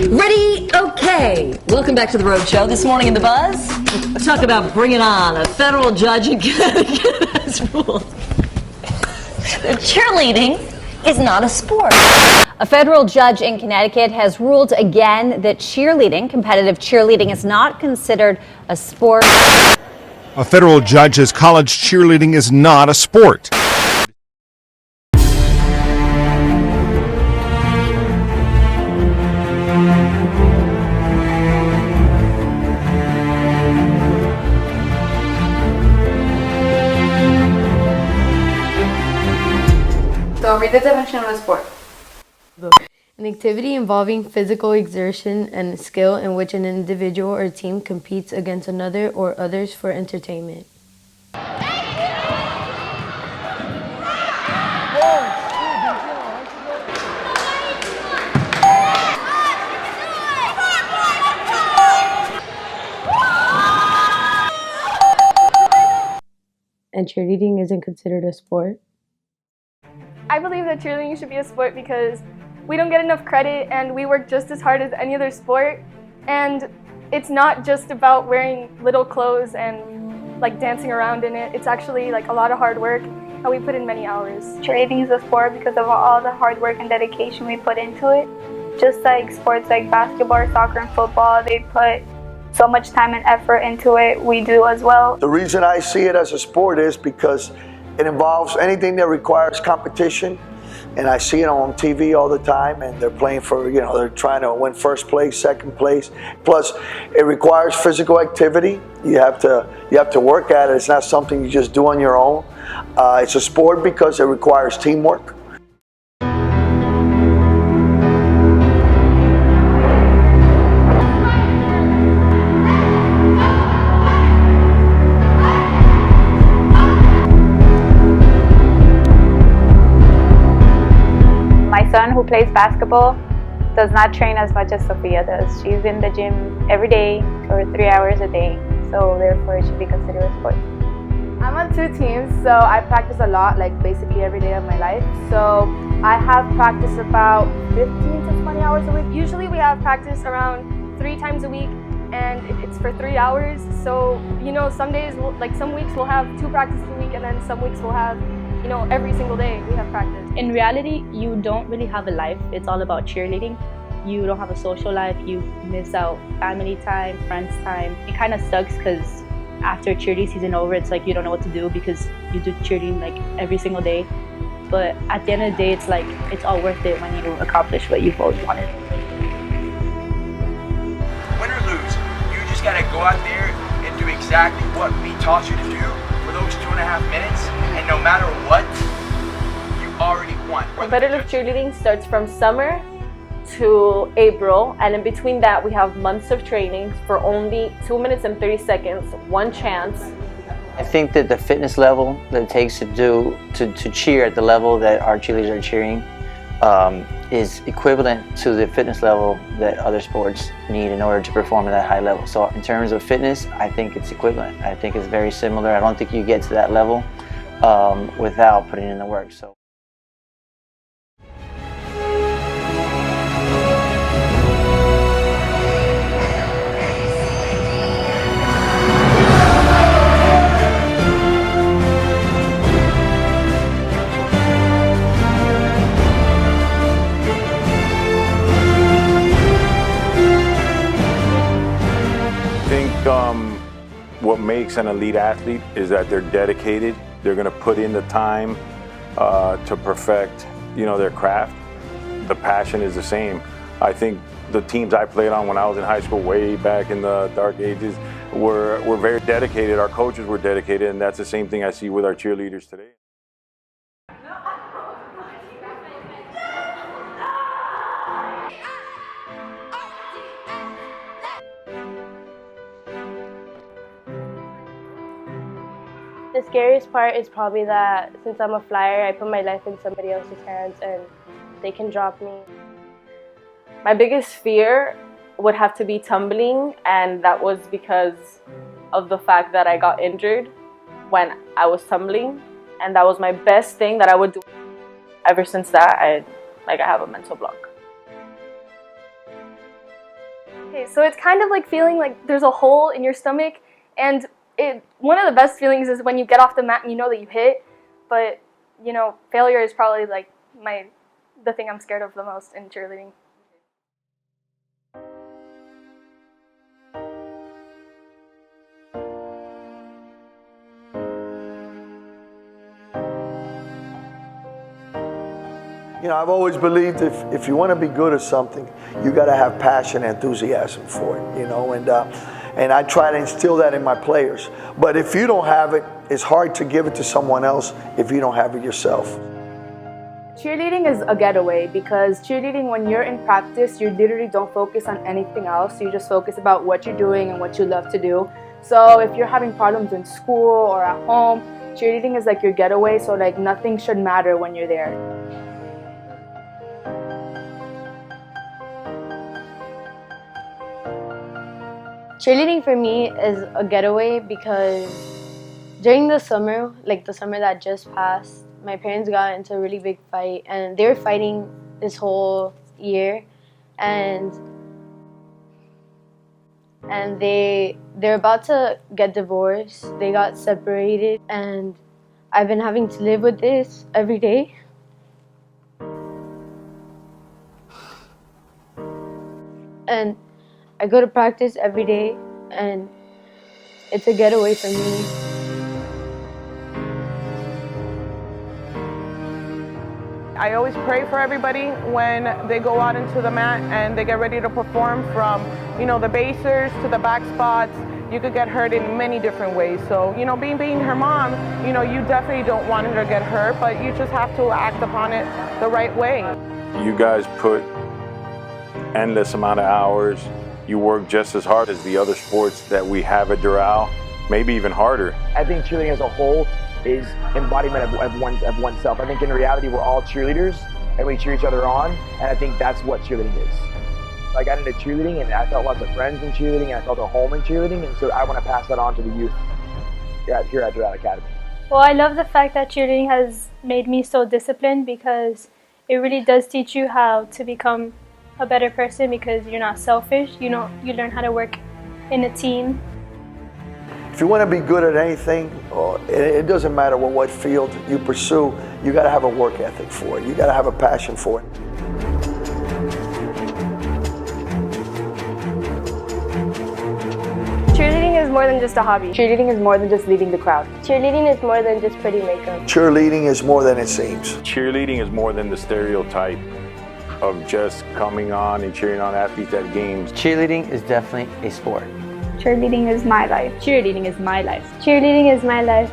Ready? Okay. Welcome back to the Road Show. This morning in the Buzz, let's talk about Bring It On. A federal judge in Connecticut has ruled cheerleading is not a sport. A federal judge in Connecticut has ruled again that cheerleading, competitive cheerleading, is not considered a sport. A federal judge says college cheerleading is not a sport. So read the definition of a sport. An activity involving physical exertion and skill in which an individual or team competes against another or others for entertainment. And cheerleading isn't considered a sport? I believe that cheerleading should be a sport because we don't get enough credit and we work just as hard as any other sport. And it's not just about wearing little clothes and like dancing around in it. It's actually like a lot of hard work and we put in many hours. Cheerleading is a sport because of all the hard work and dedication we put into it. Just like sports like basketball, soccer, and football, they put so much time and effort into it. We do as well. The reason I see it as a sport is because it involves anything that requires competition, and I see it on TV all the time, and they're playing for, they're trying to win first place, second place. Plus, it requires physical activity. You have to work at it. It's not something you just do on your own. It's a sport because it requires teamwork. My son, who plays basketball, does not train as much as Sophia does. She's in the gym every day for 3 hours a day, so therefore it should be considered a sport. I'm on 2 teams, so I practice a lot, like basically every day of my life. So I have practice about 15 to 20 hours a week. Usually we have practice around 3 times a week, and it's for 3 hours. So, some days, some weeks we'll have 2 practices a week, and then some weeks we'll have every single day we have practice. In reality, you don't really have a life. It's all about cheerleading. You don't have a social life. You miss out family time, friends time. It kind of sucks because after cheerleading season over, it's like you don't know what to do because you do cheerleading like every single day. But at the end of the day, it's like it's all worth it when you accomplish what you've always wanted. Win or lose, you just gotta go out there and do exactly what we taught you to do for those 2.5 minutes, and no matter what, you already won. Competitive cheerleading starts from summer to April, and in between that we have months of training for only 2 minutes and 30 seconds, one chance. I think that the fitness level that it takes to cheer at the level that our cheerleaders are cheering is equivalent to the fitness level that other sports need in order to perform at that high level. So in terms of fitness, I think it's equivalent. I think it's very similar. I don't think you get to that level without putting in the work. So. What makes an elite athlete is that they're dedicated. They're going to put in the time to perfect, their craft. The passion is the same. I think the teams I played on when I was in high school, way back in the dark ages, were very dedicated. Our coaches were dedicated, and that's the same thing I see with our cheerleaders today. The scariest part is probably that since I'm a flyer, I put my life in somebody else's hands and they can drop me. My biggest fear would have to be tumbling, and that was because of the fact that I got injured when I was tumbling, and that was my best thing that I would do. Ever since that, I have a mental block. Okay, so it's kind of like feeling like there's a hole in your stomach, and one of the best feelings is when you get off the mat and you know that you hit, but you know, failure is probably like the thing I'm scared of the most in cheerleading. You know, I've always believed if you want to be good at something, you got to have passion and enthusiasm for it, you know, and I try to instill that in my players. But if you don't have it, it's hard to give it to someone else if you don't have it yourself. Cheerleading is a getaway because cheerleading, when you're in practice, you literally don't focus on anything else. You just focus about what you're doing and what you love to do. So if you're having problems in school or at home, cheerleading is like your getaway, so like nothing should matter when you're there. Cheerleading for me is a getaway because during the summer, like the summer that just passed, my parents got into a really big fight, and they were fighting this whole year, and they're about to get divorced. They got separated, and I've been having to live with this every day. And I go to practice every day, and it's a getaway for me. I always pray for everybody when they go out into the mat and they get ready to perform, from, you know, the basers to the back spots. You could get hurt in many different ways. So, you know, being her mom, you know, you definitely don't want her to get hurt, but you just have to act upon it the right way. You guys put endless amount of hours. You work just as hard as the other sports that we have at Doral, maybe even harder. I think cheerleading as a whole is embodiment of oneself. I think in reality we're all cheerleaders and we cheer each other on, and I think that's what cheerleading is. I got into cheerleading and I felt lots of friends in cheerleading and I felt a home in cheerleading, and so I want to pass that on to the youth here at Doral Academy. Well, I love the fact that cheerleading has made me so disciplined, because it really does teach you how to become a better person, because you're not selfish. You learn how to work in a team. If you want to be good at anything, it doesn't matter what field you pursue, you got to have a work ethic for it. You got to have a passion for it. Cheerleading is more than just a hobby. Cheerleading is more than just leading the crowd. Cheerleading is more than just pretty makeup. Cheerleading is more than it seems. Cheerleading is more than the stereotype of just coming on and cheering on athletes at games. Cheerleading is definitely a sport. Cheerleading is my life. Cheerleading is my life. Cheerleading is my life.